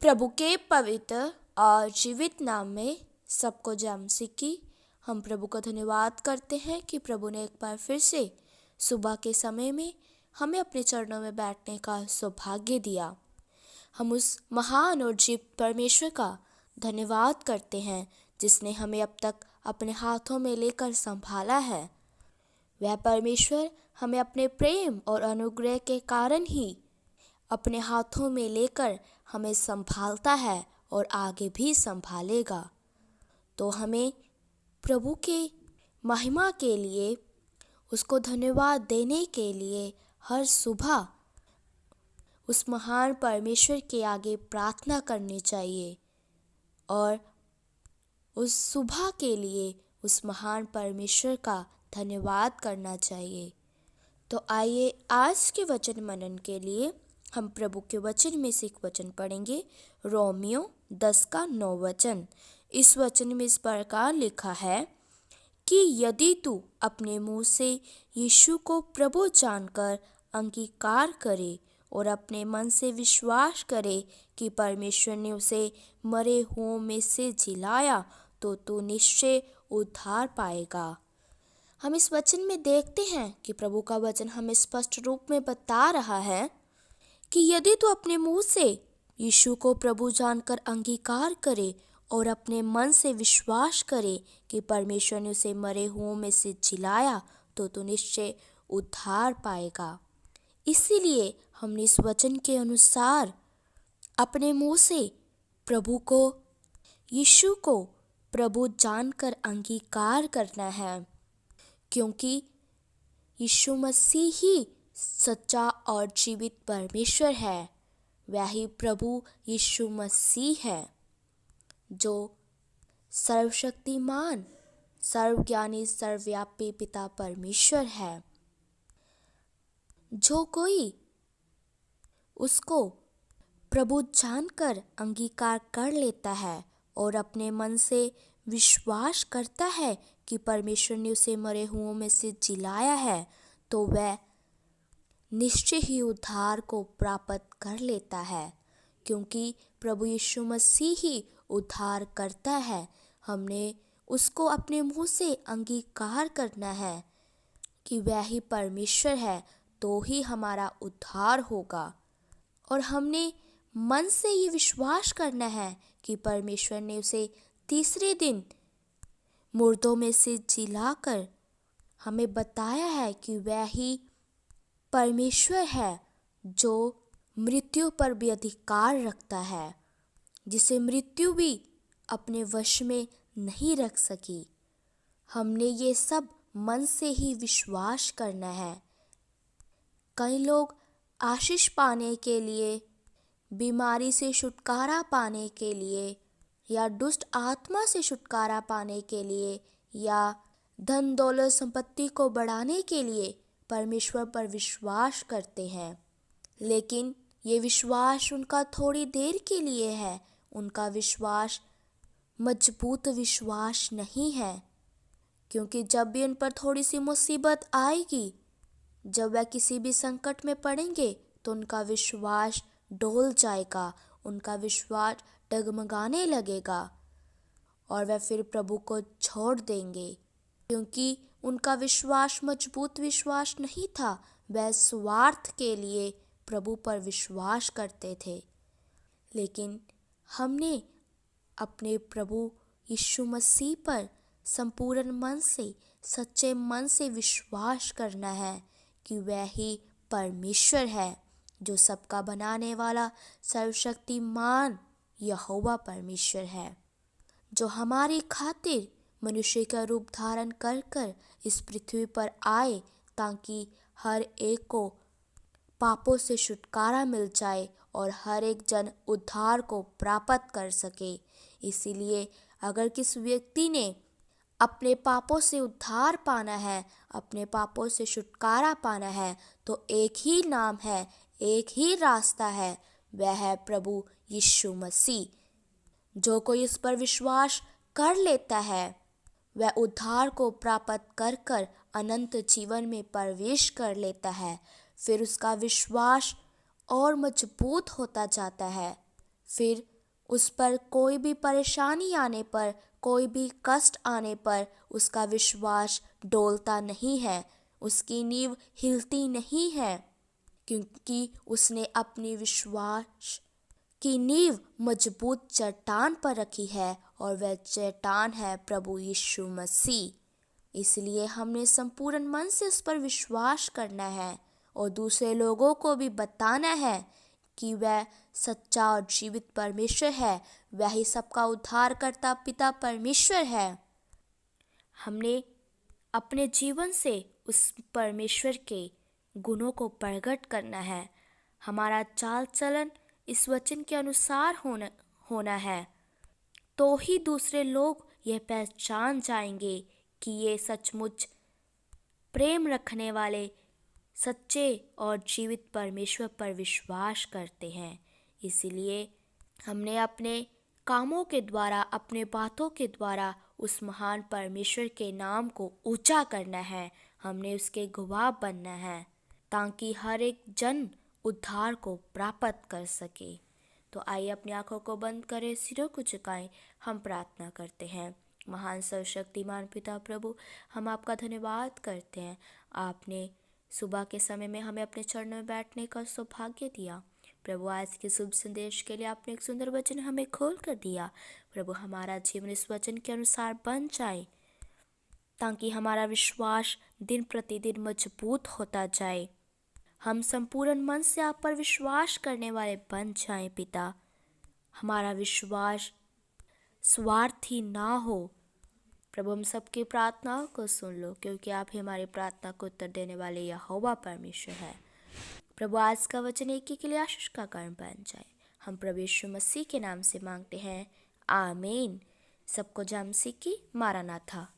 प्रभु के पवित्र और जीवित नाम में सबको जय मसीह की। हम प्रभु का धन्यवाद करते हैं कि प्रभु ने एक बार फिर से सुबह के समय में हमें अपने चरणों में बैठने का सौभाग्य दिया। हम उस महान और जीवित परमेश्वर का धन्यवाद करते हैं जिसने हमें अब तक अपने हाथों में लेकर संभाला है। वह परमेश्वर हमें अपने प्रेम और अनुग्रह के कारण ही अपने हाथों में लेकर हमें संभालता है और आगे भी संभालेगा। तो हमें प्रभु के महिमा के लिए, उसको धन्यवाद देने के लिए हर सुबह उस महान परमेश्वर के आगे प्रार्थना करनी चाहिए और उस सुबह के लिए उस महान परमेश्वर का धन्यवाद करना चाहिए। तो आइए आज के वचन मनन के लिए हम प्रभु के वचन में से एक वचन पढ़ेंगे, रोमियो 10:9 वचन। इस वचन में इस प्रकार लिखा है कि यदि तू अपने मुंह से यीशु को प्रभु जानकर अंगीकार करे और अपने मन से विश्वास करे कि परमेश्वर ने उसे मरे हुओं में से जिलाया तो तू निश्चय उद्धार पाएगा। हम इस वचन में देखते हैं कि प्रभु का वचन हमें स्पष्ट रूप में बता रहा है कि यदि तू अपने मुंह से यीशु को प्रभु जानकर अंगीकार करे और अपने मन से विश्वास करे कि परमेश्वर ने उसे मरे हुओं में से जिलाया तो तू निश्चय उद्धार पाएगा। इसीलिए हमने इस वचन के अनुसार अपने मुंह से प्रभु को, यीशु को प्रभु जानकर अंगीकार करना है, क्योंकि यीशु मसीह ही सच्चा और जीवित परमेश्वर है। वही प्रभु यीशु मसीह है जो सर्वशक्तिमान, सर्वज्ञानी, सर्वव्यापी पिता परमेश्वर है। जो कोई उसको प्रभु जानकर अंगीकार कर लेता है और अपने मन से विश्वास करता है कि परमेश्वर ने उसे मरे हुओं में से जिलाया है तो वह निश्चय ही उद्धार को प्राप्त कर लेता है, क्योंकि प्रभु यीशु मसीह ही उद्धार करता है। हमने उसको अपने मुंह से अंगीकार करना है कि वह ही परमेश्वर है, तो ही हमारा उद्धार होगा। और हमने मन से ये विश्वास करना है कि परमेश्वर ने उसे तीसरे दिन मुर्दों में से जिलाकर हमें बताया है कि वह ही परमेश्वर है जो मृत्यु पर भी अधिकार रखता है, जिसे मृत्यु भी अपने वश में नहीं रख सकी। हमने ये सब मन से ही विश्वास करना है। कई लोग आशीष पाने के लिए, बीमारी से छुटकारा पाने के लिए, या दुष्ट आत्मा से छुटकारा पाने के लिए, या धन दौलत संपत्ति को बढ़ाने के लिए परमेश्वर पर विश्वास करते हैं, लेकिन ये विश्वास उनका थोड़ी देर के लिए है। उनका विश्वास मजबूत विश्वास नहीं है, क्योंकि जब भी उन पर थोड़ी सी मुसीबत आएगी, जब वह किसी भी संकट में पड़ेंगे तो उनका विश्वास डोल जाएगा, उनका विश्वास डगमगाने लगेगा और वह फिर प्रभु को छोड़ देंगे, क्योंकि उनका विश्वास मजबूत विश्वास नहीं था। वह स्वार्थ के लिए प्रभु पर विश्वास करते थे। लेकिन हमने अपने प्रभु यीशु मसीह पर संपूर्ण मन से, सच्चे मन से विश्वास करना है कि वह ही परमेश्वर है, जो सबका बनाने वाला सर्वशक्तिमान यहोवा परमेश्वर है, जो हमारी खातिर मनुष्य का रूप धारण कर कर इस पृथ्वी पर आए ताकि हर एक को पापों से छुटकारा मिल जाए और हर एक जन उद्धार को प्राप्त कर सके। इसीलिए अगर किस व्यक्ति ने अपने पापों से उद्धार पाना है, अपने पापों से छुटकारा पाना है, तो एक ही नाम है, एक ही रास्ता है, वह है प्रभु यीशु मसीह। जो कोई इस पर विश्वास कर लेता है वह उद्धार को प्राप्त कर कर अनंत जीवन में प्रवेश कर लेता है। फिर उसका विश्वास और मजबूत होता जाता है। फिर उस पर कोई भी परेशानी आने पर, कोई भी कष्ट आने पर उसका विश्वास डोलता नहीं है, उसकी नींव हिलती नहीं है, क्योंकि उसने अपनी विश्वास की नींव मजबूत चट्टान पर रखी है और वह चट्टान है प्रभु यीशु मसीह। इसलिए हमने संपूर्ण मन से उस पर विश्वास करना है और दूसरे लोगों को भी बताना है कि वह सच्चा और जीवित परमेश्वर है, वह ही सबका उद्धार करता पिता परमेश्वर है। हमने अपने जीवन से उस परमेश्वर के गुणों को प्रकट करना है। हमारा चाल चलन इस वचन के अनुसार होना है, तो ही दूसरे लोग यह पहचान जाएंगे कि ये सचमुच प्रेम रखने वाले सच्चे और जीवित परमेश्वर पर विश्वास करते हैं। इसलिए हमने अपने कामों के द्वारा, अपने बातों के द्वारा उस महान परमेश्वर के नाम को ऊंचा करना है। हमने उसके गवाह बनना है ताकि हर एक जन उद्धार को प्राप्त कर सके। तो आइए अपनी आंखों को बंद करें, सिरों को झुकाएं, हम प्रार्थना करते हैं। महान सर्वशक्तिमान पिता प्रभु, हम आपका धन्यवाद करते हैं। आपने सुबह के समय में हमें अपने चरणों में बैठने का सौभाग्य दिया। प्रभु, आज के शुभ संदेश के लिए आपने एक सुंदर वचन हमें खोल कर दिया। प्रभु, हमारा जीवन इस वचन के अनुसार बन जाए ताकि हमारा विश्वास दिन प्रतिदिन मजबूत होता जाए। हम संपूर्ण मन से आप पर विश्वास करने वाले बन जाएं पिता। हमारा विश्वास स्वार्थी ना हो। प्रभु, हम सबकी प्रार्थनाओं को सुन लो, क्योंकि आप ही हमारी प्रार्थना को उत्तर देने वाले यहोवा परमेश्वर है। प्रभु, आज का वचन एक ही के लिए आशीष का कारण बन जाए। हम प्रभु यीशु मसीह के नाम से मांगते हैं, आमीन। सबको जय मसीह की। मारानाथा।